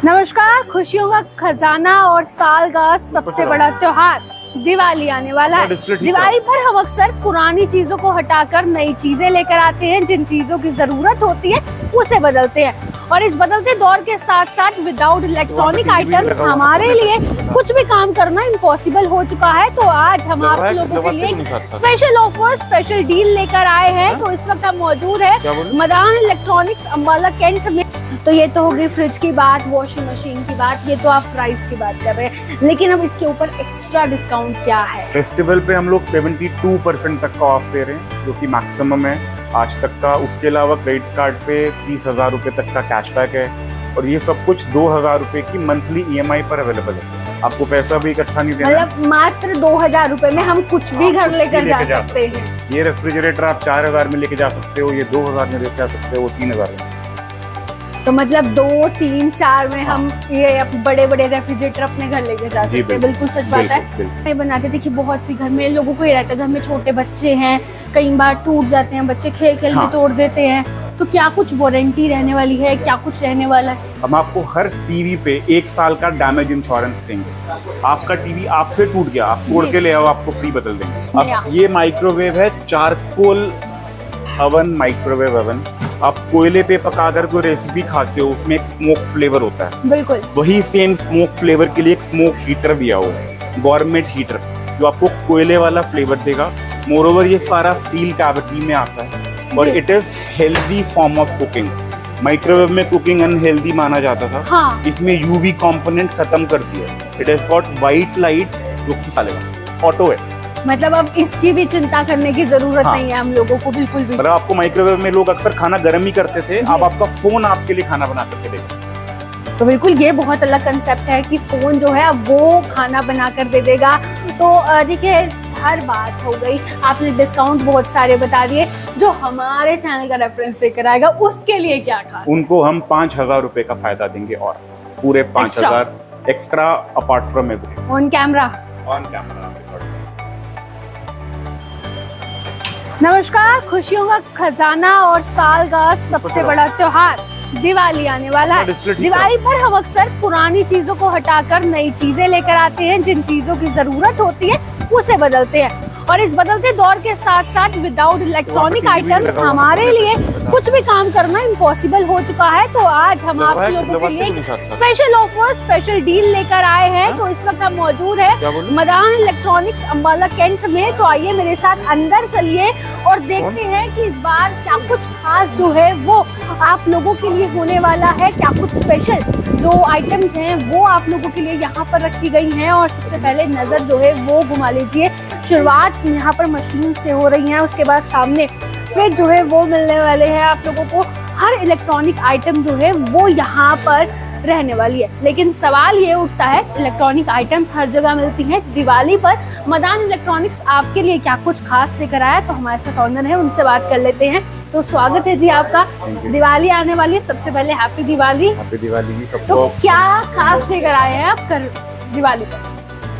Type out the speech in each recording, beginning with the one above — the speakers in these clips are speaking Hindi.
नमस्कार। खुशियों का खजाना और साल का सबसे बड़ा त्योहार दिवाली आने वाला है। दिवाली पर हम अक्सर पुरानी चीजों को हटाकर नई चीजें लेकर आते हैं। जिन चीजों की जरूरत होती है उसे बदलते हैं और इस बदलते दौर के साथ साथ विदाउट इलेक्ट्रॉनिक आइटम्स हमारे लिए कुछ भी काम करना इम्पॉसिबल हो चुका है। तो आज हम आप लोगों के लिए स्पेशल ऑफर, स्पेशल डील लेकर आए हैं। तो इस वक्त हम मौजूद है मदान इलेक्ट्रॉनिक्स अम्बाला कैंट में। तो ये तो हो गई फ्रिज की बात, वॉशिंग मशीन की बात, ये तो आप प्राइस की बात कर रहे हैं, लेकिन अब इसके ऊपर एक्स्ट्रा डिस्काउंट क्या है? फेस्टिवल पे हम लोग 72% तक का ऑफ दे रहे हैं, जो कि मैक्सिमम है आज तक का। उसके अलावा क्रेडिट कार्ड पे 30,000 रुपए तक का कैशबैक है और ये सब कुछ 2,000 रुपए की मंथली EMI पर अवेलेबल है। आपको पैसा भी इकट्ठा नहीं देना, मतलब मात्र 2,000 रुपए में हम कुछ भी घर लेकर जा सकते हैं। ये रेफ्रिजरेटर आप 4,000 में लेके जा सकते हो, ये 2,000 में लेके जा सकते हो, वो 3,000 में। तो मतलब 2, 3, 4 में हम ये बड़े बड़े रेफ्रिजरेटर अपने घर लेके जा सकते हैं। बिल्कुल सच बात है। ये बनाते देखिए, बहुत सी घर में लोगों को ये रहता है, घर में छोटे बच्चे हैं, कई बार टूट जाते हैं, बच्चे खेल खेल में तोड़ देते हैं। तो क्या कुछ वारंटी रहने वाली है, क्या कुछ रहने वाला है? हम आपको हर टीवी पे 1 साल का डैमेज इंश्योरेंस देंगे। आपका टीवी आपसे टूट गया, आप तोड़ के ले आओ, आपको फ्री बदल देंगे। अब ये माइक्रोवेव है, चारकोल अवन, माइक्रोवेव अवन। आप कोयले पे पकाकर कोई रेसिपी खाते हो, उसमें एक स्मोक फ्लेवर होता है। बिल्कुल वही सेम स्मोक फ्लेवर के लिए एक स्मोक हीटर दिया हुआ है, गवर्नमेंट हीटर, जो आपको कोयले वाला फ्लेवर देगा। मोरोवर ये सारा स्टील कैविटी में आता है और it is healthy form of cooking. Microwave में कुकिंग अनहेल्दी माना जाता था। हाँ। इसमें यूवी कंपोनेंट खत्म कर दिया। It is got white light, जो कि सालेगा ऑटो है। मतलब अब इसकी भी चिंता करने की जरूरत नहीं है हम लोगों को, बिल्कुल भी। आपको माइक्रोवेव में लोग अक्सर खाना गर्म ही करते थे, अब आपका फोन आपके लिए खाना बना करके देगा। तो बिल्कुल ये बहुत अलग कंसेप्ट है कि फोन जो है अब वो खाना बना कर दे देगा। तो देखिए, हर बात हो गई, आपने डिस्काउंट बहुत सारे बता दिए। जो हमारे चैनल का रेफरेंस देकर आएगा उसके लिए क्या खास? उनको हम 5,000 रुपए का फायदा देंगे और पूरे 5,000 extra apart from everything. On camera. नमस्कार। खुशियों का खजाना और साल का सबसे बड़ा त्योहार दिवाली आने वाला है। दिवाली पर हम अक्सर पुरानी चीजों को हटाकर नई चीजें लेकर आते हैं। जिन चीजों की जरूरत होती है उसे बदलते हैं और इस बदलते दौर के साथ साथ विदाउट इलेक्ट्रॉनिक आइटम्स हमारे लिए कुछ भी काम करना इम्पॉसिबल हो चुका है। तो आज हम आप लोगों के लिए स्पेशल ऑफर, स्पेशल डील लेकर आए हैं। तो इस वक्त हम मौजूद है मदान इलेक्ट्रॉनिक्स अम्बाला कैंट में। तो आइए मेरे साथ अंदर चलिए और देखते हैं कि इस बार क्या कुछ खास जो है वो आप लोगों के लिए होने वाला है। क्या कुछ स्पेशल जो आइटम्स हैं वो आप लोगों के लिए यहाँ पर रखी गई हैं। और सबसे पहले नजर जो है वो घुमा लीजिए। शुरुआत यहाँ पर मशीन से हो रही है, उसके बाद सामने फ्रिज जो है वो मिलने वाले हैं आप लोगों को। हर इलेक्ट्रॉनिक आइटम जो है वो यहाँ पर रहने वाली है। लेकिन सवाल ये उठता है, इलेक्ट्रॉनिक आइटम्स हर जगह मिलती हैं, दिवाली पर मदान इलेक्ट्रॉनिक्स आपके लिए क्या कुछ खास लेकर आया? तो हमारे साथ ऑनर है, उनसे बात कर लेते हैं। तो स्वागत है जी आपका। दिवाली आने वाली है, सबसे पहले हैप्पी दिवाली। हैप्पी दिवाली जी सबको। तो क्या खास लेकर आए हैं आप दिवाली पर?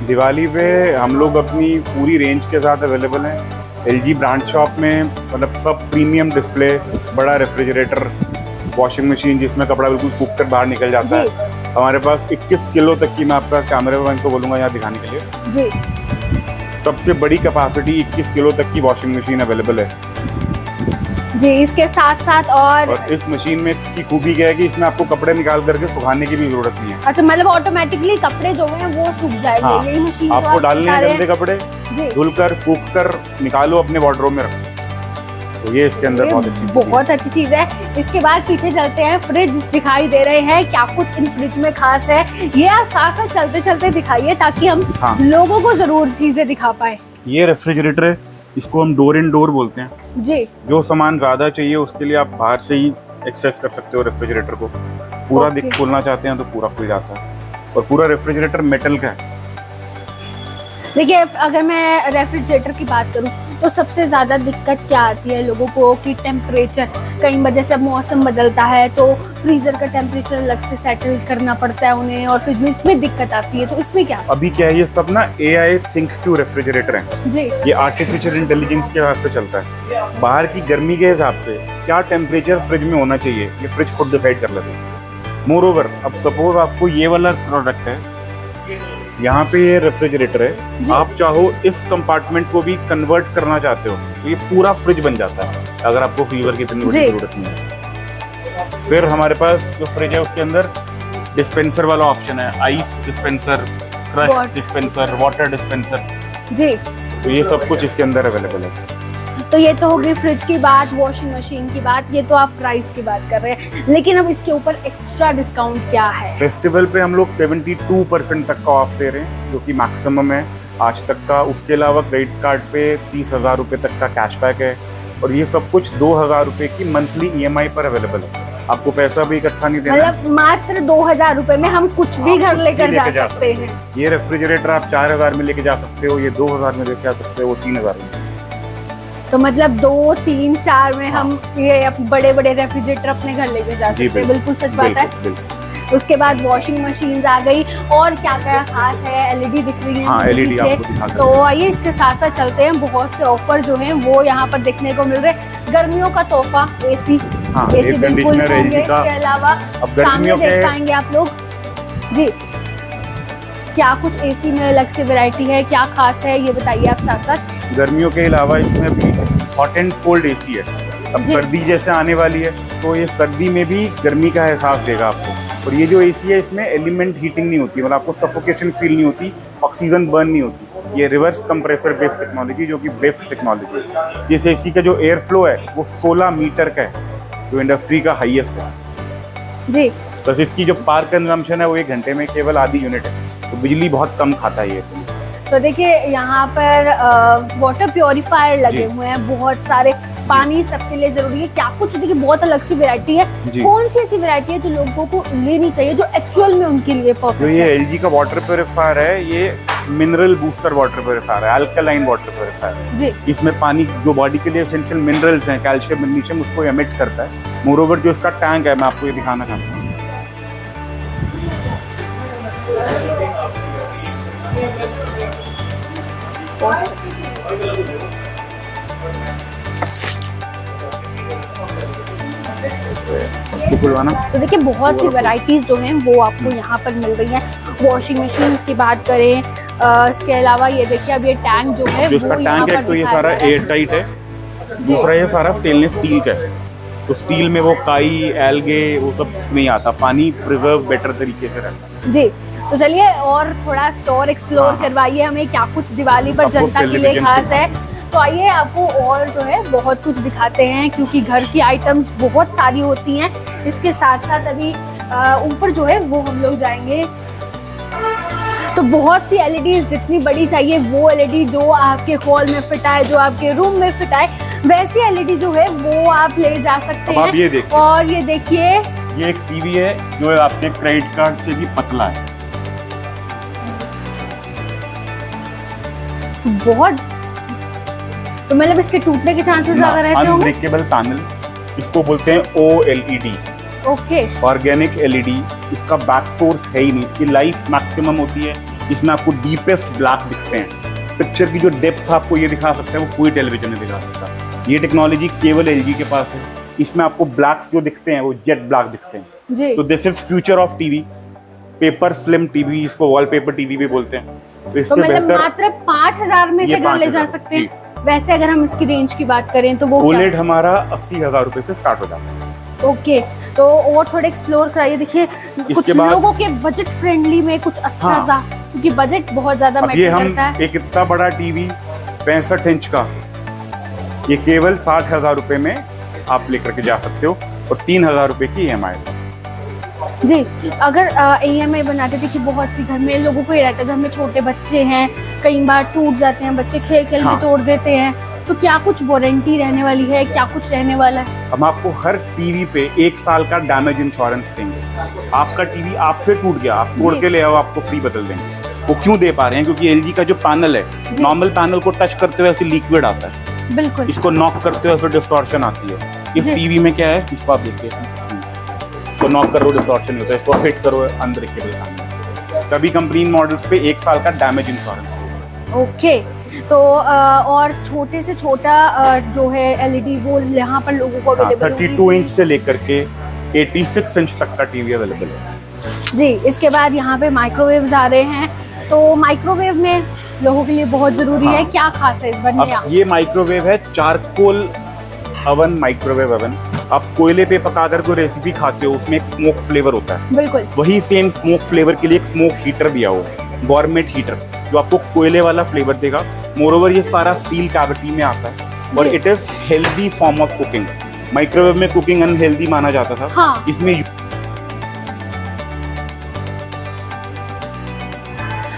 दिवाली पे हम लोग अपनी पूरी रेंज के साथ अवेलेबल हैं। LG ब्रांड शॉप में मतलब सब प्रीमियम डिस्प्ले, बड़ा रेफ्रिजरेटर, वॉशिंग मशीन जिसमें कपड़ा बिल्कुल सूख कर बाहर निकल जाता है। हमारे पास 21 किलो तक की, मैं आपका कैमरे मैन को बोलूँगा यहाँ दिखाने के लिए जी, सबसे बड़ी कैपेसिटी 21 किलो तक की वॉशिंग मशीन अवेलेबल है जी। इसके साथ साथ और इस मशीन में की खूबी क्या है कि इसमें आपको कपड़े निकाल करके सुखाने की भी जरूरत नहीं है। अच्छा, मतलब ऑटोमेटिकली कपड़े जो हैं वो सूख जाएंगे। हाँ, यही मशीन आपको डालने हैं गंदे कपड़े, धुलकर सूख कर निकालो, अपने वार्डरोब में रखो। तो ये इसके अंदर बहुत अच्छी चीज है। इसके बाद पीछे चलते हैं, फ्रिज दिखाई दे रहे हैं। क्या कुछ इन फ्रिज में खास है ये आप साथ साथ चलते चलते दिखाइए, ताकि हम लोगों को जरूर चीजें दिखा पाए। ये रेफ्रिजरेटर है, इसको हम डोर इन डोर बोलते हैं जी। जो सामान ज्यादा चाहिए उसके लिए आप बाहर से ही एक्सेस कर सकते हो रेफ्रिजरेटर को। पूरा खोलना चाहते हैं तो पूरा खुल जाता है और पूरा रेफ्रिजरेटर मेटल का है। देखिए, अगर मैं रेफ्रिजरेटर की बात करूं तो सबसे ज्यादा दिक्कत क्या आती है लोगों को कि टेम्परेचर, कई वजह से मौसम बदलता है तो फ्रीजर का टेम्परेचर अलग से सेटल करना पड़ता है उन्हें, और फिर इसमें दिक्कत आती है। तो इसमें क्या अभी क्या है, ये सब ना AI ThinkQ रेफ्रिजरेटर है जी। ये आर्टिफिशियल इंटेलिजेंस के हाथ पे चलता है। बाहर की गर्मी के हिसाब से क्या टेम्परेचर फ्रिज में होना चाहिए, ये फ्रिज खुद डिसाइड कर लेते हैं। मोर ओवर, अब सपोज आपको ये वाला प्रोडक्ट है, यहाँ पे ये रेफ्रिजरेटर है, आप चाहो इस कंपार्टमेंट को भी कन्वर्ट करना चाहते हो तो ये पूरा फ्रिज बन जाता है, अगर आपको फ्रीजर की इतनी बड़ी जरूरत नहीं है। फिर हमारे पास जो फ्रिज है उसके अंदर डिस्पेंसर वाला ऑप्शन है, ice dispenser, crush dispenser, water dispenser जी, तो ये सब कुछ इसके अंदर अवेलेबल है। तो ये तो होगी फ्रिज की बात, वॉशिंग मशीन की बात, ये तो आप प्राइस की बात कर रहे हैं, लेकिन अब इसके ऊपर एक्स्ट्रा डिस्काउंट क्या है? फेस्टिवल पे हम लोग 72% तक का ऑफ दे रहे हैं, जो कि मैक्सिमम है आज तक का। उसके अलावा क्रेडिट कार्ड पे 30,000 रुपये तक का कैशबैक है, और ये सब कुछ 2,000 रुपये की मंथली EMI पर अवेलेबल है। आपको पैसा भी इकट्ठा नहीं देना, मतलब मात्र 2,000 रुपए में हम कुछ भी घर लेकर जा सकते हैं। ये रेफ्रिजरेटर आप 4,000 में लेके जा सकते हो, ये 2,000 में लेके जा सकते हो, वो 3,000 में। तो मतलब 2, 3, 4 में हम ये बड़े बड़े रेफ्रिजरेटर अपने घर लेके जा सकते हैं। बिल्कुल सच बात है। उसके बाद वॉशिंग मशीन आ गई, और क्या क्या खास है? LED दिख रही है। हाँ, LED आपको दिखा तो आइए इसके साथ साथ चलते हैं। बहुत से ऑफर जो हैं वो यहाँ पर देखने को मिल रहे हैं। गर्मियों का तोहफा AC, हाँ, AC बिल्कुल होंगे। का। इसके अलावा अब गर्मियों सामने देख पाएंगे आप लोग जी, क्या कुछ AC में अलग से वैरायटी है, क्या खास है, ये बताइए आप साथ साथ। गर्मियों के अलावा इसमें भी हॉट एंड कोल्ड AC है। अब सर्दी जैसे आने वाली है तो ये सर्दी में भी गर्मी का एहसास देगा आपको। और ये जो AC है इसमें एलिमेंट हीटिंग नहीं होती, मतलब आपको सफोकेशन फील नहीं होती, ऑक्सीजन बर्न नहीं होती। ये रिवर्स कंप्रेसर बेस्ड टेक्नोलॉजी, जो कि बेस्ट टेक्नोलॉजी है। इस AC का जो एयर फ्लो है वो 16 मीटर का है, जो इंडस्ट्री का हाईएस्ट है जी। बस इसकी जो पावर कंजम्पशन है वो 1 घंटे में केवल आधी यूनिट है, तो बिजली बहुत कम खाता है ये। तो देखिए यहाँ पर वाटर प्योरीफायर लगे हुए हैं, बहुत सारे, पानी सबके लिए जरूरी है। क्या कुछ देखिए बहुत अलग सी वैरायटी है। कौन सी ऐसी वैरायटी है जो लोगों को लेनी चाहिए, जो एक्चुअल में उनके लिए परफेक्ट है? जो ये LG का वाटर प्योरीफायर है, ये मिनरल बूस्टर वाटर प्योरीफायर है, अल्कलाइन वाटर प्योरीफायर है जी। इसमें पानी जो बॉडी के लिए एसेंशियल मिनरल्स हैं, कैल्शियम, मैग्नीशियम, उसको एमिट करता है। मोरोवर जो इसका टैंक है, मैं आपको ये दिखाना चाहता हूँ। तो देखिए बहुत सी वैरायटीज जो हैं वो आपको यहाँ पर मिल रही हैं। वॉशिंग मशीन की बात करें, इसके अलावा ये देखिए अब ये टैंक जो है, जो इसका टैंक है, तो ये सारा एयर टाइट है। दूसरा ये सारा स्टेनलेस स्टील का है, तो स्टील में वो काई, एल्गे, वो सब नहीं आता, पानी प्रिजर्व बेटर तरीके से रहता है जी। तो चलिए और थोड़ा स्टोर एक्सप्लोर करवाइए हमें, क्या कुछ दिवाली पर जनता के लिए खास है। तो आइए आपको और जो है बहुत कुछ दिखाते हैं, क्योंकि घर की आइटम्स बहुत सारी होती हैं। इसके साथ साथ अभी ऊपर जो है वो हम लोग जाएंगे, तो बहुत सी LEDs, जितनी बड़ी चाहिए वो LED जो आपके हॉल में फिट आए, जो आपके रूम में फिट आए, वैसी LED जो है वो आप ले जा सकते हैं। ये देखिए, और ये देखिए ये एक टीवी है जो आपके क्रेडिट कार्ड से भी पतला है, बहुत। तो मतलब इसके टूटने के चांसेस ज्यादा रहते होंगे। अनब्रेकेबल पैनल, इसको बोलते हैं OLED, ओके, ऑर्गेनिक LED। इसका बैक सोर्स है ही नहीं, इसकी लाइफ मैक्सिमम होती है। इसमें आपको डीपेस्ट ब्लैक दिखते हैं, पिक्चर की जो डेप्थ आपको ये दिखा सकता है वो कोई टेलीविजन नहीं दिखा सकता। ये टेक्नोलॉजी केवल LG के पास है। इसमें आपको ब्लैक्स जो दिखते हैं वो जेट ब्लैक दिखते हैं जी। तो this is future of TV, paper slim TV, इसको वॉलपेपर टीवी भी बोलते हैं। तो इससे मतलब मात्र 5,000 में से घर ले जा सकते हैं। वैसे अगर हम इसकी रेंज की बात करें तो वो OLED हमारा 80,000 रुपए से स्टार्ट हो जाता है। ओके, तो और थोड़े एक्सप्लोर कराइए। देखिए कुछ लोगों के बजट फ्रेंडली में कुछ अच्छा सा, क्योंकि बजट बहुत ज्यादा मैटर करता है। एक इतना बड़ा टीवी 65 इंच का, ये केवल 60,000 रुपए में आप लेकर के जा सकते हो, और 3,000 रुपए की EMI जी। अगर EMI बनाते, देखिए बहुत सी घर में लोगों को ये रहता है, घर में छोटे बच्चे हैं, कई बार टूट जाते हैं, बच्चे खेल में तोड़ देते हैं, तो क्या कुछ वारंटी रहने वाली है, क्या कुछ रहने वाला है? हम आपको हर टीवी पे 1 साल का डैमेज इंश्योरेंस देंगे। आपका टीवी आपसे टूट गया, आप तोड़ के ले आओ, आपको फ्री बदल देंगे। वो क्यों दे पा रहे हैं? क्योंकि LG का जो पैनल है, नॉर्मल पैनल को टच करते हुए ऐसे लिक्विड आता है, बिल्कुल। इसको नॉक करते हुए ऐसे डिस्टॉर्शन आती है। इस टीवी में क्या है, इसको आप देखिए, इसको नॉक करो डिस्टॉर्शन होता है, इसको हिट करो अनब्रेकेबल पैनल। तभी कंपनी मॉडल्स पे 1 साल का डैमेज इंश्योरेंस। ओके, तो और छोटे से छोटा जो है LED वो यहाँ पर लोगों को अवेलेबल है। 32 इंच से लेकर के 86 इंच तक का टीवी अवेलेबल है। जी, इसके बाद यहाँ पे माइक्रोवेव्स आ रहे हैं, तो माइक्रोवेव में लोगों के लिए बहुत जरूरी है, क्या खास है इस बनने? अब ये माइक्रोवेव है चारकोल अवन, माइक्रोवेव अवन। आप कोयले पे पकाकर कोई रेसिपी खाते हो, उसमें एक स्मोक फ्लेवर होता है, बिल्कुल वही सेम स्मोक फ्लेवर के लिए एक स्मोक हीटर दिया हुआ है, गवर्नमेंट हीटर, जो आपको कोयले वाला फ्लेवर देगा। मोरोवर ये सारा स्टील कैविटी में आता है और it is healthy form of cooking. Microwave में कुकिंग अनहेल्दी माना जाता था। हाँ। इसमें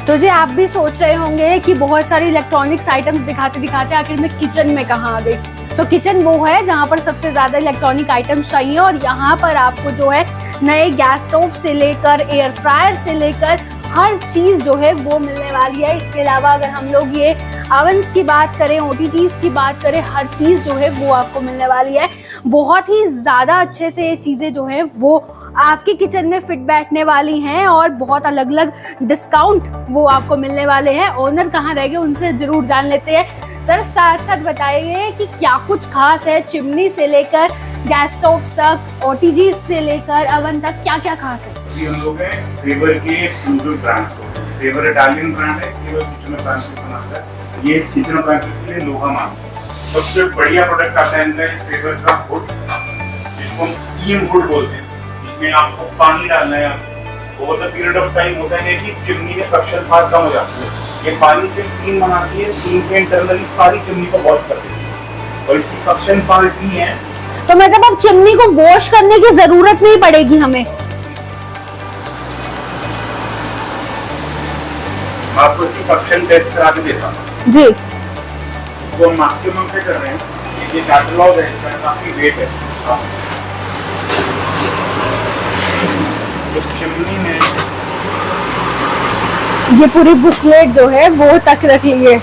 तो जी आप भी सोच रहे होंगे कि बहुत सारी इलेक्ट्रॉनिक्स आइटम्स दिखाते दिखाते आखिर में किचन में कहाँ आ गई। तो किचन वो है जहाँ पर सबसे ज्यादा इलेक्ट्रॉनिक आइटम्स चाहिए, और यहाँ पर आपको जो है नए गैस स्टोव से लेकर एयर फ्रायर से लेकर हर चीज जो है वो मिलने वाली है। इसके अलावा अगर हम लोग ये ओवन्स की बात करें, OTGs की बात करें, हर चीज जो है वो आपको मिलने वाली है। बहुत ही ज्यादा अच्छे से ये चीजें जो है वो आपके किचन में फिट बैठने वाली हैं, और बहुत अलग अलग डिस्काउंट वो आपको मिलने वाले हैं। ओनर कहाँ रह गए, उनसे जरूर जान लेते हैं। सर साथ साथ बताइए कि क्या कुछ खास है, चिमनी से लेकर गैस स्टोव तक, OTGs से लेकर अवन तक, क्या क्या खास है? हम लोग हैं फेवर के exclusive brand. Favour Italian brand है, केवल किचन अप्लायंसेस बनाता है। ये किचन अप्लायंसेस के लिए लोहा मान सबसे बढ़िया प्रोडक्ट आता है इनका फेवर का हुड, जिसको हम स्टीम हुड बोलते हैं। इसमें आपको पानी डालना है, over the period of time होता है कि चिमनी में सक्शन पावर कम हो जाती है, ये पानी से स्टीम बनाती है, स्टीम से इंटरनली सारी चिमनी को वॉश करती है, और इसकी सक्शन पावर इतनी है। तो मतलब अब चिमनी को वॉश करने की जरूरत नहीं पड़ेगी हमें? आपको इसकी सक्शन टेस्ट करा के देता हूँ जी। इसको हम मैक्सिमम पे कर रहे हैं, ये कैटलॉग है, इसका काफी वेट है। इस चिमनी में ये पूरी बुकलेट जो है वो तक रख ली है।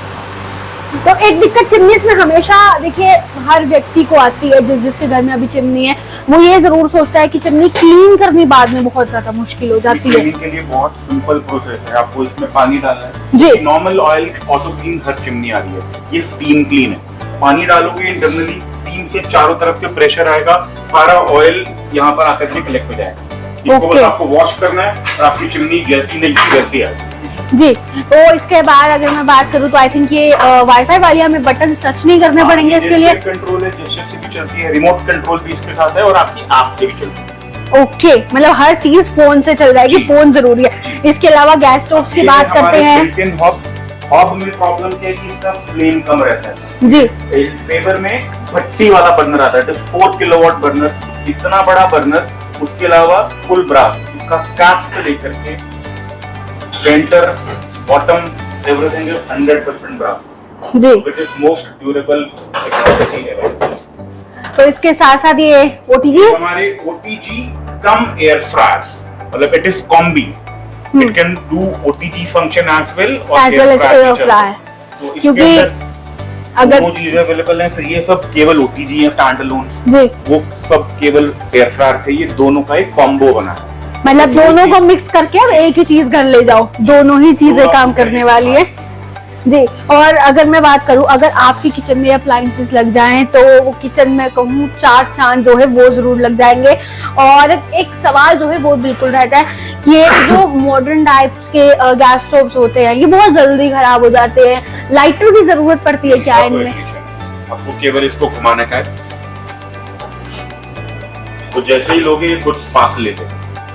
तो एक दिक्कत चिमनी में हमेशा देखिए हर व्यक्ति को आती है, जिसके घर में अभी चिमनी है वो ये जरूर सोचता है कि चिमनी क्लीन करनी बाद में बहुत ज्यादा मुश्किल हो जाती है। क्लीनिंग के लिए बहुत सिंपल प्रोसेस है, आपको इसमें पानी डालना है जी। नॉर्मल ऑयल ऑटो क्लीन हर चिमनी आ रही है, ये स्टीम क्लीन है। पानी डालोगे इंटरनली स्टीम से चारों तरफ से प्रेशर आएगा, सारा ऑयल यहाँ पर आकर के कलेक्ट हो जाएगा। इसको बस आपको वॉश करना है और आपकी चिमनी जैसी नहीं थी वैसी आएगी। जी। तो इसके बाद अगर मैं बात करूँ तो आई थिंक ये वाईफाई वाली हमें बटन टच नहीं करने पड़ेंगे इसके लिए। कंट्रोल है, जेस्चर से भी चलती है, रिमोट कंट्रोल भी इसके साथ है, और आपकी ऐप से भी चलती है। ओके, मतलब हर चीज फोन से चल जाएगी, फोन जरूरी है। इसके अलावा गैस स्टोव की बात करते हैं। हॉब में प्रॉब्लम क्या है कि इसका फ्लेम कम रहता है जी। फेवर में भट्टी वाला बर्नर आता है, 4 किलोवाट बर्नर, इतना बड़ा बर्नर। उसके अलावा फुल ब्रास, इसका कैप से लेकर के centre bottom everything is 100% brass जी, which is most durable technology ever. तो इसके साथ साथ ये OTG हमारे OTG कम एयर फ्रायर, मतलब it is combi, it can do OTG function as well as air fryer, क्योंकि अगर वो चीजें अवेलेबल हैं। फिर ये सब केवल OTG है स्टैंड अलोन, वो सब केवल एयर फ्रायर थे। ये दोनों का एक कॉम्बो बना है, मतलब दोनों को मिक्स करके अब एक ही चीज घर ले जाओ, दोनों ही चीजें काम करने वाली है जी। और अगर मैं बात करूं, अगर आपकी किचन में अप्लायंसेस लग जाएं तो वो किचन में कहूँ 4 चांद जो है वो जरूर लग जाएंगे। और एक सवाल जो है वो बिल्कुल रहता है, ये जो मॉडर्न टाइप्स के गैस स्टोव्स होते हैं ये बहुत जल्दी खराब हो जाते हैं, लाइटर की जरूरत पड़ती है क्या इनमें? आपको केवल इसको घुमाने का है, तो जैसे ही लोगे ये कुछ स्पार्क लेते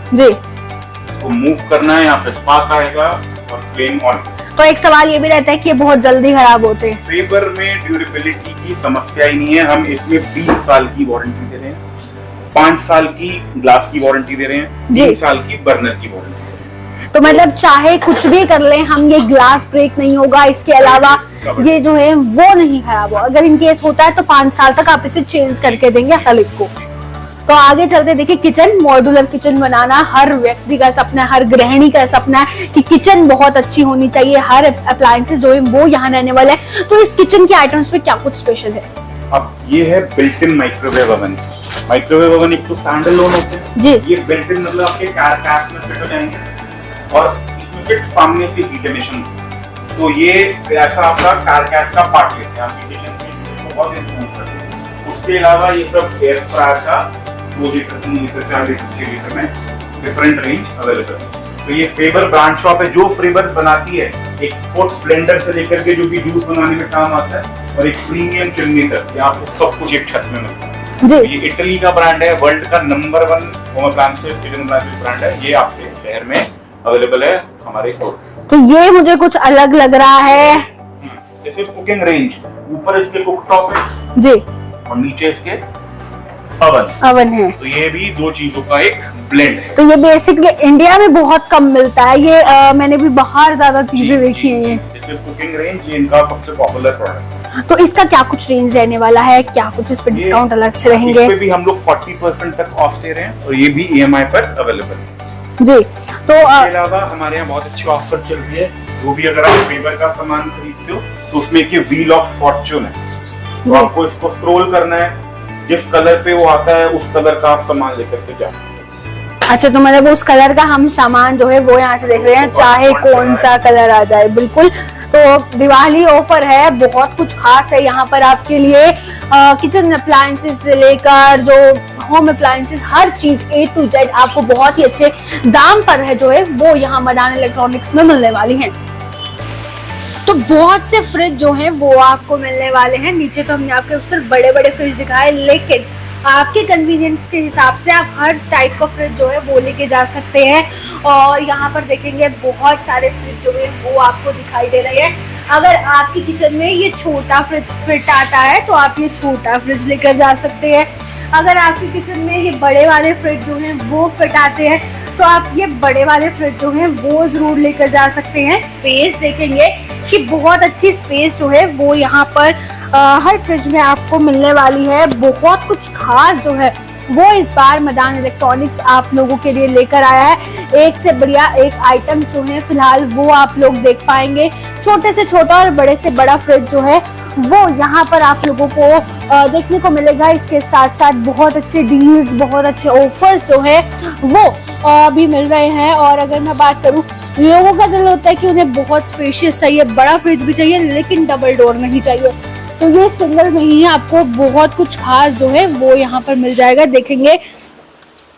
जी, इसको मूव करना है, यहाँ पे स्पार्क आएगा और फ्लेम ऑन। तो एक सवाल ये भी रहता है कि ये बहुत जल्दी खराब होते हैं। फेवर में ड्यूरेबिलिटी की समस्या ही नहीं है, हम इसमें 20 साल की वारंटी दे रहे हैं, 5 साल की ग्लास की वारंटी दे रहे हैं, 3 साल की बर्नर की वारंटी दे रहे हैं। तो मतलब चाहे कुछ भी कर लें हम, ये ग्लास ब्रेक नहीं होगा, इसके अलावा ये जो है वो नहीं खराब होगा। अगर इन केस होता है तो 5 साल तक आप इसे चेंज करके देंगे हर एक को। तो आगे चलते देखिए, किचन, मॉड्यूलर किचन बनाना हर व्यक्ति का सपना है, हर गृहिणी का सपना है कि किचन बहुत अच्छी होनी चाहिए, हर अप्लायंसेस जो है वो यहाँ रहने वाले हैं। तो इस किचन के आइटम्स में क्या कुछ स्पेशल है? अब ये है built in microwave oven. Microwave oven एक तो स्टैंड अलोन होते हैं जी, ये बिल्ट इन मतलब आपके कार में फिट हो जाएंगे, और इसमें फिट सामने से हीट एमिशन, तो ये ऐसा आपका कार का पार्ट लेते हैं, आपकी किचन में बहुत इम्प्रूव करते हैं। उसके अलावा ये सब एयर फ्रायर का 2 लीटर 3 लीटर 4 लीटर 6 लीटर में डिफरेंट रेंज अवेलेबल है। तो ये फेबर ब्रांड शॉप है जो फेबर बनाती है एक स्पोर्ट्स ब्लेंडर से लेकर के जो भी जूस बनाने में काम आता है और एक प्रीमियम चिमनी तक, ये आपको सब कुछ एक छत में मिलता है। जी। ये इटली का ब्रांड है, वर्ल्ड का number 1 home appliances kitchen appliances brand है। ये आपके शहर में अवेलेबल है हमारे स्टोर। तो ये मुझे कुछ अलग लग रहा है। दिस इज कुकिंग रेंज, ऊपर इसके कुक टॉप है जी, और नीचे इसके अवन है। तो ये भी 2 चीजों का एक ब्लेंड है। तो ये बेसिकली इंडिया में बहुत कम मिलता है, ये मैंने भी बाहर ज्यादा चीजें देखी हैं। दिस इज कुकिंग रेंज, ये इनका सबसे पॉपुलर प्रोडक्ट है। तो इसका क्या कुछ रेंज रहने वाला है, क्या कुछ इस पे डिस्काउंट अलग से रहेंगे? इस पे भी हम लोग 40% तक ऑफ दे रहे हैं और ये भी EMI पर अवेलेबल है। जी। तो इसके अलावा हमारे यहाँ बहुत अच्छी ऑफर चल रही है, वो भी अगर आप फेबर का सामान खरीदते हो तो उसमें एक व्हील ऑफ फॉर्चून है, तो आपको इसको स्क्रॉल करना है, जिस कलर पे वो आता है उस कलर का आप सामान लेकर के जा सकते हैं। अच्छा, तो मतलब उस कलर का हम सामान जो है वो यहाँ से देख रहे हैं, चाहे कौन सा कलर आ जाए। बिल्कुल। तो दिवाली ऑफर है, बहुत कुछ खास है यहाँ पर आपके लिए। किचन अप्लायंसेस से लेकर जो होम अप्लायंसेस, हर चीज A to Z आपको बहुत ही अच्छे दाम पर है जो है वो यहाँ मदान इलेक्ट्रॉनिक्स में मिलने वाली है। तो बहुत से फ्रिज जो हैं वो आपको मिलने वाले हैं। नीचे तो हमने आपके सिर्फ बड़े बड़े फ्रिज दिखाए, लेकिन आपके कन्वीनियंस के हिसाब से आप हर टाइप का फ्रिज जो है वो लेके जा सकते हैं। और यहाँ पर देखेंगे बहुत सारे फ्रिज जो है वो आपको दिखाई दे रहे हैं। अगर आपकी किचन में ये छोटा फ्रिज फिट आता है तो आप ये छोटा फ्रिज लेकर जा सकते हैं। अगर आपकी किचन में ये बड़े वाले फ्रिज जो हैं वो फिट आते हैं तो आप ये बड़े वाले फ्रिज जो हैं वो जरूर लेकर जा सकते हैं। स्पेस देखेंगे कि बहुत अच्छी स्पेस जो है वो यहाँ पर हर फ्रिज में आपको मिलने वाली है। बहुत कुछ खास जो है वो इस बार मदान इलेक्ट्रॉनिक्स आप लोगों के लिए लेकर आया है। एक से बढ़िया एक आइटम जो है फिलहाल वो आप लोग देख पाएंगे। छोटे से छोटा और बड़े से बड़ा फ्रिज जो है वो यहाँ पर आप लोगों को देखने को मिलेगा। इसके साथ साथ बहुत अच्छे डील्स, बहुत अच्छे ऑफर्स जो है वो भी मिल रहे हैं। और अगर मैं बात करूँ, लोगों का दिल होता है कि उन्हें बहुत स्पेशियस चाहिए, बड़ा फ्रिज भी चाहिए, लेकिन डबल डोर नहीं चाहिए। तो ये सिंगल में ही आपको बहुत कुछ खास जो है वो यहाँ पर मिल जाएगा। देखेंगे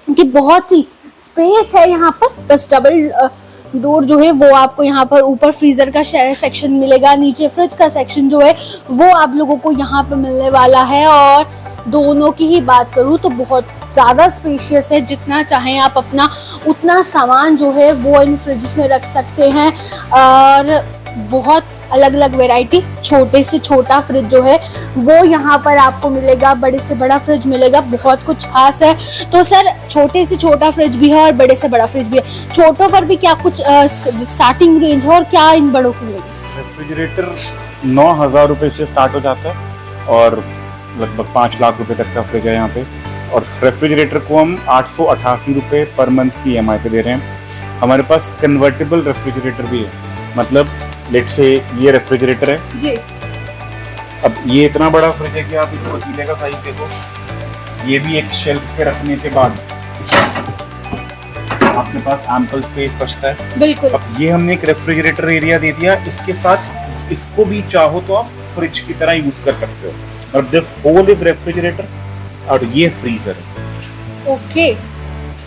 कि बहुत सी स्पेस है यहाँ पर, बस डबल डोर जो है वो आपको यहाँ पर ऊपर फ्रीजर का सेक्शन मिलेगा, नीचे फ्रिज का सेक्शन जो है वो आप लोगों को यहाँ पर मिलने वाला है। और दोनों की ही बात करूँ तो बहुत ज़्यादा स्पेशियस है, जितना चाहें आप अपना उतना सामान जो है वो इन फ्रिज में रख सकते हैं। और बहुत अलग अलग वैरायटी, छोटे से छोटा फ्रिज जो है वो यहाँ पर आपको मिलेगा, बड़े से बड़ा फ्रिज मिलेगा। बहुत कुछ खास है। तो सर, छोटे से छोटा फ्रिज भी है और बड़े से बड़ा फ्रिज भी है, छोटों पर भी क्या कुछ स्टार्टिंग रेंज है और क्या इन बड़ों की मिलेगी? रेफ्रिजरेटर 9,000 रुपए से स्टार्ट हो जाता है और लगभग 5 लाख रुपए तक का फ्रिज है यहाँ पे। और रेफ्रिजरेटर को हम 888 रुपए पर मंथ की EMI पे दे रहे हैं। हमारे पास कन्वर्टेबल रेफ्रिजरेटर भी है, मतलब लेट से ये रेफ्रिजरेटर है जी। अब ये इतना बड़ा फ्रिज है कि आप इसको पतीले का साइज देखो, ये भी एक शेल्फ पे रखने के बाद आपके पास एम्पल स्पेस बचता है। बिल्कुल। अब ये हमने एक रेफ्रिजरेटर एरिया दे दिया, इसके साथ इसको भी चाहो तो आप फ्रिज की तरह यूज कर सकते हो। और दिस होल इज रेफ्रिजरेटर और ये फ्रीजर है। Okay.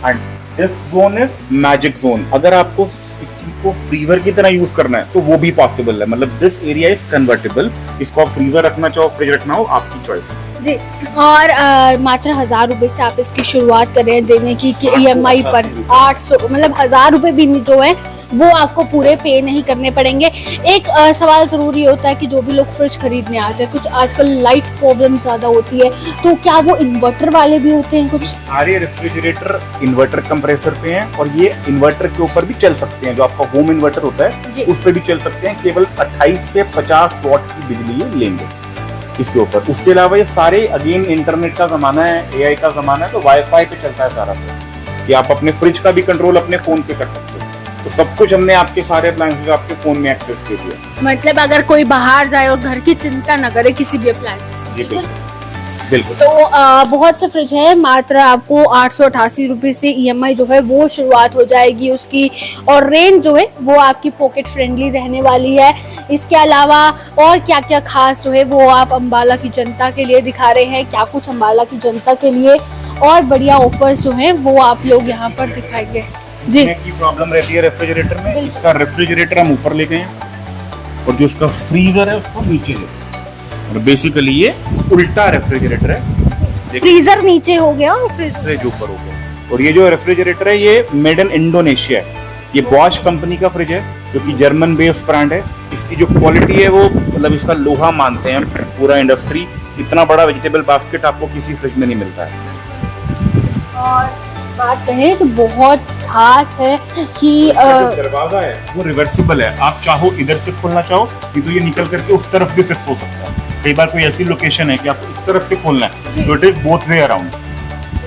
And this zone is magic zone. अगर आपको इसको फ्रीजर की तरह यूज करना है तो वो भी पॉसिबल है, मतलब दिस एरिया इज कन्वर्टेबल। इसको आप फ्रीजर रखना चाहो, फ्रिज रखना हो, आपकी चॉइस है जी। और मात्र 1,000 रुपए से आप इसकी शुरुआत कर रहे हैं देने की कि EMI पर 800, मतलब 1,000 रुपए भी जो है वो आपको पूरे पे नहीं करने पड़ेंगे। एक सवाल जरूरी होता है कि जो भी लोग फ्रिज खरीदने आते हैं, कुछ आजकल लाइट प्रॉब्लम ज्यादा होती है, तो क्या वो इन्वर्टर वाले भी होते हैं? कुछ सारे रेफ्रिजरेटर इन्वर्टर कंप्रेसर पे हैं और ये इन्वर्टर के ऊपर भी चल सकते हैं। जो आपका होम इन्वर्टर होता है उस पे भी चल सकते हैं। केवल 28 से 50 वॉट की बिजली ये लेंगे इसके ऊपर। उसके अलावा ये सारे अगेन इंटरनेट का जमाना है, AI का जमाना है, तो वाईफाई पे चलता है सारा कि आप अपने फ्रिज का भी कंट्रोल अपने फोन से कर सकते हो। तो सब कुछ हमने आपके सारे अप्लायंसेस आपके फोन में एक्सेस कर दिया। मतलब अगर कोई बाहर जाए और घर की चिंता न करे किसी भी अप्लायंसेस जी बिल्कुल। तो बहुत से फ्रिज है, मात्र आपको 888 रुपए से EMI जो है वो शुरुआत हो जाएगी उसकी। और रेंज जो है वो आपकी पॉकेट फ्रेंडली रहने वाली है। इसके अलावा और क्या क्या खास जो है वो आप अंबाला की जनता के लिए दिखा रहे हैं, क्या कुछ अंबाला की जनता के लिए और बढ़िया ऑफर्स जो हैं वो आप लोग यहाँ पर दिखाएंगे जी। की प्रॉब्लम रहती है रेफ्रिजरेटर में, इसका रेफ्रिजरेटर हम ऊपर लेके हैं और जो उसका फ्रीजर है उसको नीचे ले, और बेसिकली ये उल्टा रेफ्रिजरेटर है। फ्रीजर नीचे हो गया और फ्रिज ऊपर हो गया। और ये जो रेफ्रिजरेटर है ये मेड इन इंडोनेशिया है। ये बॉश कंपनी का फ्रिज है जो कि जर्मन बेस्ड ब्रांड है। इसकी जो क्वालिटी है वो मतलब इसका लोहा मानते हैं पूरा इंडस्ट्री। इतना बड़ा वेजिटेबल बास्केट आपको किसी फ्रिज में नहीं मिलता है। और बात कहें तो बहुत खास है कि दरवाजा है वो रिवर्सिबल है। आप चाहो इधर से खोलना चाहो नहीं तो ये निकल करके उस तरफ भी फिक्स हो सकता है। कई बार कोई ऐसी लोकेशन है कि आपको इस तरफ से खोलना है तो it is both way around.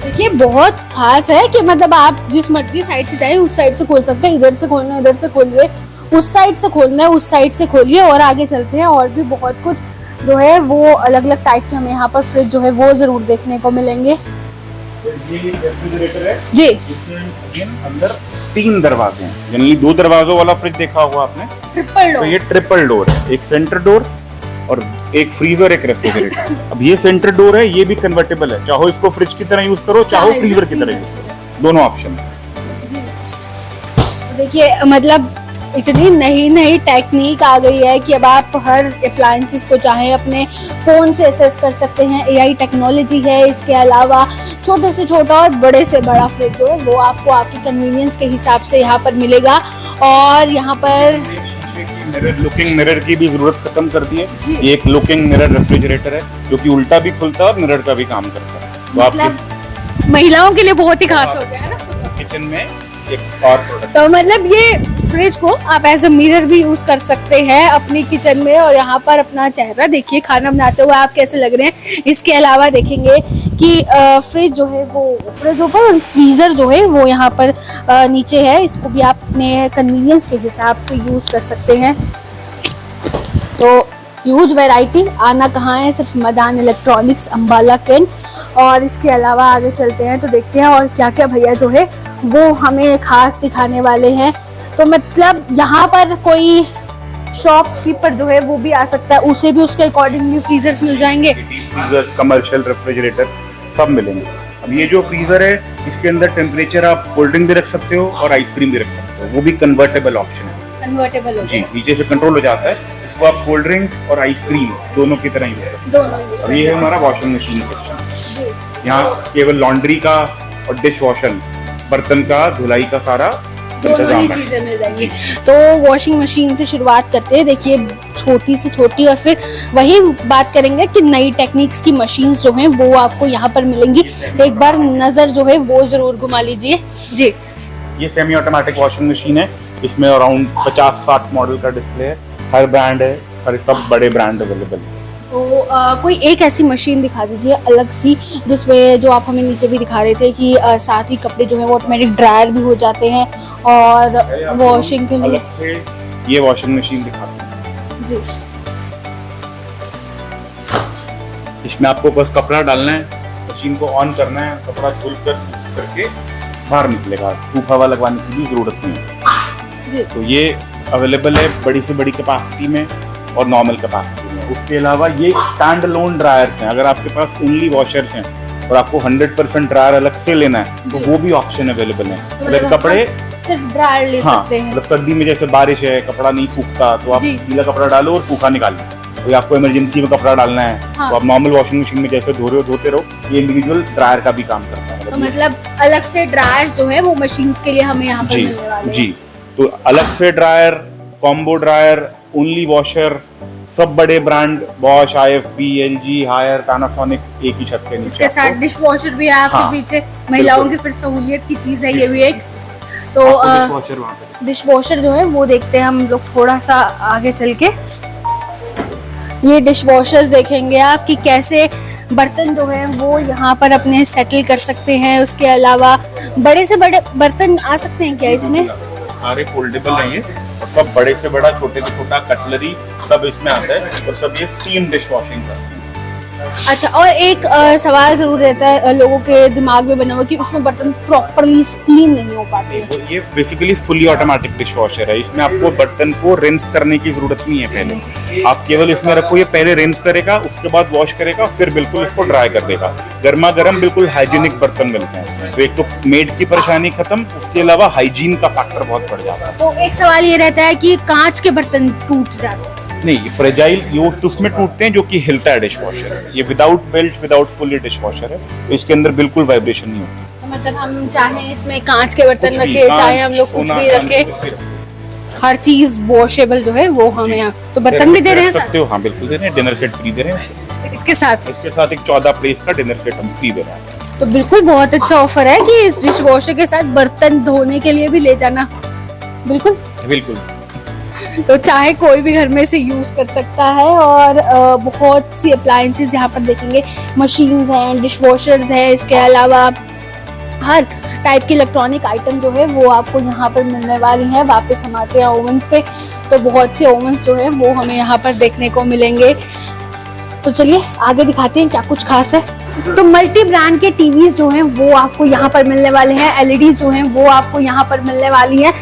देखिए बहुत खास है कि मतलब आप जिस मर्जी साइड से चाहे उस साइड से खोल सकते हैं। इधर से खोलना है इधर से खोलिए, उस साइड से खोलना है उस साइड से खोलिए। और आगे चलते हैं और भी बहुत कुछ जो है वो अलग अलग टाइप के हमें यहाँ पर फ्रिज जो है वो जरूर देखने को मिलेंगे। ये रेफ्रिजरेटर है जी, जिसमें अंदर 3 दरवाजे हैं। जनरली 2 दरवाजों वाला फ्रिज देखा होगा आपने, ट्रिपल तो डोर। ये ट्रिपल डोर है। एक सेंटर डोर और एक फ्रीजर एक रेफ्रिजरेटर। अब ये सेंटर डोर है, ये भी कन्वर्टेबल है। चाहो इसको फ्रिज की तरह यूज करो, चाहो फ्रीजर की तरह यूज करो, दोनों ऑप्शन है। जी, तो देखिए मतलब इतनी नई नई टेक्निक आ गई है कि अब आप हर अप्लायंसेस को चाहे अपने फ़ोन से एक्सेस कर सकते हैं। एआई टेक्नोलॉजी है। इसके अलावा छोटे से छोटा और बड़े से बड़ा फ्रिज जो है वो आपको आपकी कन्वीनियंस के हिसाब से यहाँ पर मिलेगा। और यहाँ पर मिरर, लुकिंग मिरर की भी जरूरत खत्म कर दी है। ये एक लुकिंग मिरर रेफ्रिजरेटर है जो कि उल्टा भी खुलता है और मिरर का भी काम करता है। तो मतलब महिलाओं के लिए बहुत ही खास हो गया है ना किचन में एक और प्रोडक्ट। तो मतलब ये फ्रिज को आप एज अ मिरर भी यूज कर सकते हैं अपनी किचन में। और यहाँ पर अपना चेहरा देखिए खाना बनाते हुए आप कैसे लग रहे हैं। इसके अलावा देखेंगे कि फ्रिज जो है वो फ्रिज ऊपर और फ्रीजर जो है वो यहाँ पर नीचे है। इसको भी आप अपने कन्वीनियंस के हिसाब से यूज कर सकते हैं। तो ह्यूज वैरायटी, आना कहाँ है, सिर्फ मदान इलेक्ट्रॉनिक्स अंबाला कैंट। और इसके अलावा आगे चलते हैं तो देखते हैं और क्या क्या भैया जो है वो हमें खास दिखाने वाले हैं। तो मतलब यहाँ पर कोई शॉपकीपर जो है वो भी आ सकता है, उसे भी उसके अकॉर्डिंगली फ्रीजर्स मिल जाएंगे। फ्रीजर्स, कमर्शियल रेफ्रिजरेटर सब मिलेंगे। अब ये जो फ्रीजर है इसके अंदर टेम्परेचर आप कोल्ड ड्रिंक भी रख सकते हो और आइसक्रीम भी रख सकते हो। वो भी कन्वर्टेबल ऑप्शन है। कन्वर्टेबल जी, नीचे से कंट्रोल हो जाता है। इसको आप कोल्ड ड्रिंक और आइसक्रीम दोनों की तरह यूज कर सकते दोनों हो। अब ये है हमारा वॉशिंग मशीन सेक्शन। जी, यहाँ केवल लॉन्ड्री का और डिश वॉशर, बर्तन का धुलाई का सारा दोनों ही चीजें मिल जाएंगी। तो वॉशिंग मशीन से शुरुआत करते हैं। देखिए छोटी से छोटी और फिर वही बात करेंगे कि नई टेक्निक्स की मशीन्स जो हैं वो आपको यहाँ पर मिलेंगी। एक बार नजर जो है वो जरूर घुमा लीजिए। जी, ये सेमी ऑटोमेटिक वॉशिंग मशीन है। इसमें अराउंड 50-60 मॉडल का डिस्प्ले है। हर ब्रांड है और सब बड़े ब्रांड अवेलेबल है। तो कोई एक ऐसी मशीन दिखा दीजिए अलग सी जिसमें जो आप हमें नीचे भी दिखा रहे थे कि साथ ही कपड़े जो है वो ऑटोमेटिक ड्रायर भी हो जाते हैं और वॉशिंग के लिए अलग से ये वॉशिंग मशीन दिखाते हैं। जी, इसमें आपको बस कपड़ा डालना है, मशीन को ऑन करना है, कपड़ा धुल करके बाहर निकलेगा। धूप हवा लगवाने की भी जरूरत नहीं है। जी, तो ये अवेलेबल है बड़ी से बड़ी कैपेसिटी में और नॉर्मल कैपेसिटी में। उसके अलावा ये स्टैंड अलोन ड्रायर्स हैं। अगर आपके पास ओनली वॉशर्स हैं और आपको 100% ड्रायर अलग से लेना है तो वो भी ऑप्शन अवेलेबल है। तो अगर कपड़े सिर्फ ड्रायर ले हाँ सकते हैं। मतलब सर्दी में जैसे बारिश है, कपड़ा नहीं सूखता तो आप जी। गीला कपड़ा डालो और सूखा निकाल लो। तो आपको इमरजेंसी में कपड़ा डालना है हाँ। तो आप नॉर्मल वॉशिंग मशीन में जैसे धो रहे हो धोते रहो। ये इंडिविजुअल ड्रायर का भी काम करता है। तो मतलब अलग से ड्रायर जो है वो मशीन्स के लिए हमें यहाँ पर जी मिलने वाले हैं। जी, तो अलग से dryer, combo dryer, only washer, सब बड़े brand Bosch, IFB, LG, Haier, Panasonic एक ही छत के नीचे। इसके साथ डिश वॉशर भी है आपके हाँ, पीछे। महिलाओं की फिर सहूलियत की चीज है ये भी एक। तो डिशवॉशर वहाँ पे। डिश वॉशर जो है वो देखते हैं हम लोग थोड़ा सा आगे चल के। ये डिश वॉशर्स देखेंगे आप कि कैसे बर्तन जो है वो यहाँ पर अपने सेटल कर सकते हैं। उसके अलावा बड़े से बड़े बर्तन आ सकते हैं क्या इसमें? सारे फोल्डेबल हैं ये और सब बड़े से बड़ा, छोटे से छोटा, कटलरी सब इसमें आता है और सब ये स्टीम डिश वॉशिंग करते हैं। अच्छा, और एक सवाल जरूर रहता है लोगों के दिमाग में बना हुआ कि उसमें बर्तन प्रॉपरली क्लीन नहीं हो पाते हैं। तो ये basically fully automatic dish washer है। इसमें आपको बर्तन को रिंस करने की जरूरत नहीं है। पहले आप केवल इसमें रखो, ये पहले रिंस करेगा, उसके बाद वॉश करेगा, फिर बिल्कुल इसको ड्राई कर देगा। गर्मा गर्म बिल्कुल हाइजीनिक बर्तन मिलते हैं। तो एक तो मेड की परेशानी खत्म, उसके अलावा हाइजीन का फैक्टर बहुत बढ़ जाता है। तो एक सवाल ये रहता है कि कांच के बर्तन टूट जाते हैं? नहीं, फ्रेजाइल ये तो उसमें टूटते हैं जो कि हिलता है डिश वॉशर। ये विदाउट बेल्ट विदाउट पुली डिश वॉशर है, तो इसके अंदर बिल्कुल वाइब्रेशन नहीं होती। तो मतलब हम चाहे इसमें कांच के बर्तन कुछ भी, रखे, चाहे हम लोग कुछ सोना, भी रखे, हर चीज वॉशेबल जो है वो हमें यहाँ तो बर्तन भी दे रहे हैं सकते हो। हाँ बिल्कुल दे रहे हैं। डिनर सेट फ्री दे रहे हैं इसके साथ। इसके साथ एक 14 प्लेस का डिनर सेट हम फ्री दे रहे हैं। तो बिल्कुल बहुत अच्छा ऑफर है कि इस डिश वॉशर के साथ बर्तन धोने के लिए भी ले जाना। बिल्कुल बिल्कुल। तो चाहे कोई भी घर में इसे यूज कर सकता है। और बहुत सी अप्लायंसेस यहाँ पर देखेंगे, मशीन्स हैं, डिश वॉशर्स है, इसके अलावा हर टाइप की इलेक्ट्रॉनिक आइटम जो है वो आपको यहाँ पर मिलने वाली है। वापस हम आते हैं ओवंस पे, तो बहुत से ओवंस जो है वो हमें यहाँ पर देखने को मिलेंगे। तो चलिए आगे दिखाते हैं क्या कुछ खास है। तो मल्टी ब्रांड के टीवीज जो हैं वो आपको यहाँ पर मिलने वाले हैं। एलईडी जो हैं वो आपको यहाँ पर मिलने वाली है।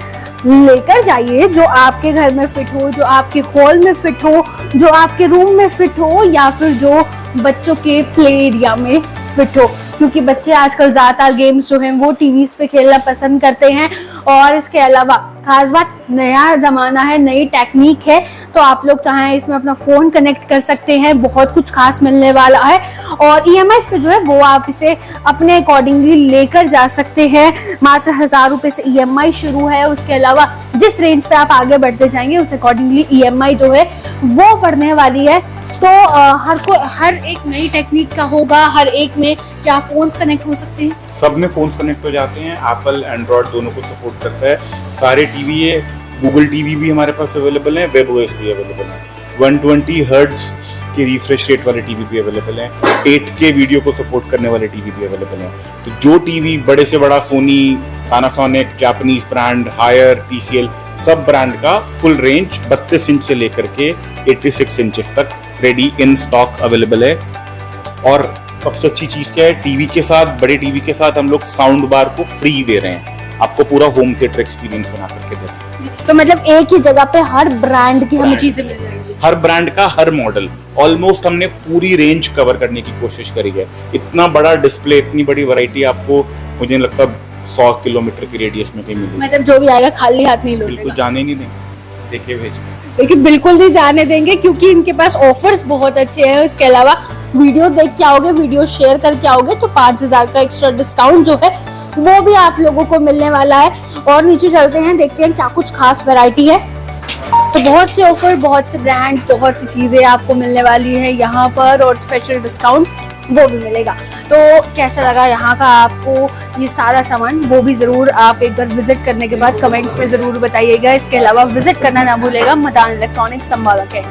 लेकर जाइए, जो आपके घर में फिट हो, जो आपके हॉल में फिट हो, जो आपके रूम में फिट हो, या फिर जो बच्चों के प्ले एरिया में फिट हो, क्योंकि बच्चे आजकल ज्यादातर गेम्स जो हैं वो टीवीज पे खेलना पसंद करते हैं। और इसके अलावा खास बात, नया जमाना है, नई टेक्निक है, तो आप लोग चाहें इसमें अपना फोन कनेक्ट कर सकते हैं। बहुत कुछ खास मिलने वाला है। और ईएमआई पे जो है वो आप इसे अपने अकॉर्डिंगली लेकर जा सकते हैं। मात्र 1000 रुपए से ईएमआई शुरू है। उसके अलावा जिस रेंज पे आप आगे बढ़ते जाएंगे उस अकॉर्डिंगली ईएमआई जो है वो बढ़ने वाली है। तो हर एक नई टेक्निक का होगा। हर एक में क्या फोन्स कनेक्ट हो सकते हैं? सब में फोन्स कनेक्ट हो जाते हैं। एप्पल एंड्रॉइड दोनों को सपोर्ट करता है। सारे टीवी है, गूगल टीवी भी हमारे पास अवेलेबल है, वेब ओएस भी अवेलेबल है। 120 हर्ट्ज के रिफ्रेश रेट वाले टीवी भी अवेलेबल हैं। 8K वीडियो को सपोर्ट करने वाले टीवी भी अवेलेबल हैं। तो जो टीवी बड़े से बड़ा, Sony, Panasonic, Japanese brand, Haier, TCL, सब ब्रांड का फुल रेंज 32 इंच से लेकर के 86 इंचेस तक रेडी इन स्टॉक अवेलेबल है। और सबसे अच्छी चीज क्या है, टीवी के साथ, बड़े टीवी के साथ हम लोग साउंड बार को फ्री दे रहे हैं। आपको पूरा होम थिएटर एक्सपीरियंस बना करके दे रहे हैं। तो मतलब एक ही जगह पे हर ब्रांड की हमें चीजें मिल जाएंगी। हर ब्रांड का हर मॉडल, ऑलमोस्ट हमने पूरी रेंज कवर करने की कोशिश करी है। इतना बड़ा डिस्प्ले, इतनी बड़ी वैरायटी आपको मुझे नहीं लगता 100 किलोमीटर की रेडियस में कहीं मिलेगी। मतलब जो भी आएगा खाली हाथ नहीं बिल्कुल लौटेगा। जाने नहीं देंगे, देखे भेज। लेकिन बिल्कुल नहीं जाने देंगे, क्योंकि इनके पास ऑफर्स बहुत अच्छे हैं। इसके अलावा वीडियो देख के आओगे, वीडियो शेयर करके आओगे तो 5000 का एक्स्ट्रा डिस्काउंट जो है वो भी आप लोगों को मिलने वाला है। और नीचे चलते हैं, देखते हैं क्या कुछ खास वैरायटी है। तो बहुत से ऑफर, बहुत से ब्रांड्स, बहुत सी चीजें आपको मिलने वाली है यहाँ पर, और स्पेशल डिस्काउंट वो भी मिलेगा। तो कैसा लगा यहाँ का आपको ये सारा सामान, वो भी जरूर आप एक बार विजिट करने के बाद कमेंट्स में जरूर बताइएगा। इसके अलावा विजिट करना ना भूलेगा मदान इलेक्ट्रॉनिक्स अम्बाला के।